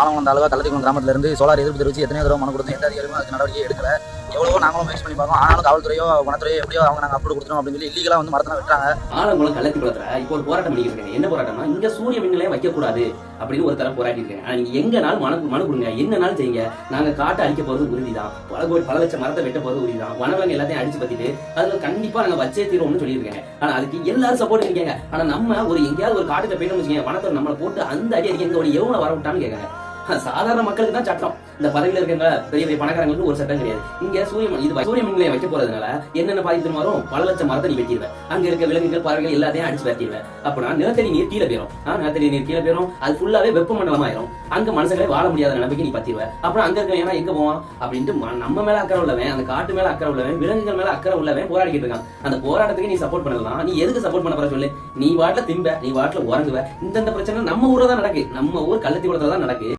ஆலங்குளம் தாலுகா கள்ளத்திக்குளம் கிராமத்துல இருந்து சோலார் எதிர்ப்பு தெரிவித்து எத்தனையோ தடவை மனு கொடுத்து எந்த அதிகாரியும் அதுக்கு நடவடிக்கை எடுக்கல. எவ்வளவோ நாங்களும் முயற்சி பண்ணி பார்க்கோம். ஆனாலும் காவல்துறையோ வனத்துறையோ எப்படியோ அவங்க நாங்கள் அப்ரூவ் கொடுத்துரும் அப்படின்னு சொல்லி இல்லீகலா வந்து மரத்தை விட்டுறாங்க. ஆலங்குளம் கள்ளத்திக்குளத்துல இப்போ ஒரு போராட்டம் பண்ணிட்டு இருக்காங்க. என்ன போராட்டம்னா, இங்க சூரிய மின் நிலையம் வைக்கக்கூடாது அப்படின்னு ஒரு தரம் போராட்டி இருக்காங்க. ஆனா நீங்க எங்கனாலும் மனு கொடுங்க, என்னனாலும் செய்யுங்க, நாங்க காட்டை அழிக்க போறது உறுதிதான், பல லட்சம் மரத்தை வெட்ட போறது உறுதிதான், வனவிலங்கு எல்லாத்தையும் அடிச்சு பத்திட்டு அதுல கண்டிப்பா நாங்க வச்சே தீர்வோம்னு சொல்லியிருக்காங்க. ஆனா அதுக்கு எல்லாரும் சப்போர்ட் இருக்காங்க. ஆனா நம்ம ஒரு எங்கேயாவது ஒரு காட்டுல போயிட்டு வச்சுக்கோங்க, வனத்தை நம்மளை போட்டு அந்த அடி அடிக்க எங்க எவ்வளவு வர விட்டான்னு கேட்காங்க. சாதாரண மக்களுக்கு தான் சட்டம். இந்த பதவியில இருக்க பெரிய பெரிய பணக்காரங்களுக்கு ஒரு சட்டம் கிடையாது. இங்க சூரிய மின் நிலையம் வைக்க போறதுனால என்னென்ன பாதிப்பு வரும்? பல லட்சம் மரத்தை நீ வெட்டிடுவேன், அங்க இருக்க விலங்குகள் பறவைகள் எல்லாத்தையும் அடிச்சு வெட்டிடுவேன். அப்படின்னா நிலத்தடி நீர் கீழே போயிடும். நிலத்தடி நீர் கீழே போயிடும், அது ஃபுல்லாவே வெப்பமண்டலம் ஆயிரும். அங்க மனுஷங்களே வாழ முடியாத நிலைமைக்கு நீ பத்திடுவேன். அப்புறம் அங்க இருக்க ஏன்னா எங்க போவான் அப்படின்ட்டு நம்ம மேல அக்கறை உள்ளவன், அந்த காட்டு மேல அக்கறை உள்ளவன், விலங்குகள் மேல அக்கறை உள்ளவன் போராடிக்கிட்டு இருக்கான். அந்த போராட்டத்துக்கு நீ சப்போர்ட் பண்ணலாம். நீ எதுக்கு சப்போர்ட் பண்ண போற சொல்லு? நீ வாட்டில திம்ப, நீ வாட்டில உறங்குவ. இந்த பிரச்சனை நம்ம ஊர்ல தான் நடக்கு. நம்ம ஊர் கள்ளத்திக்குளத்துல தான் நடக்கு.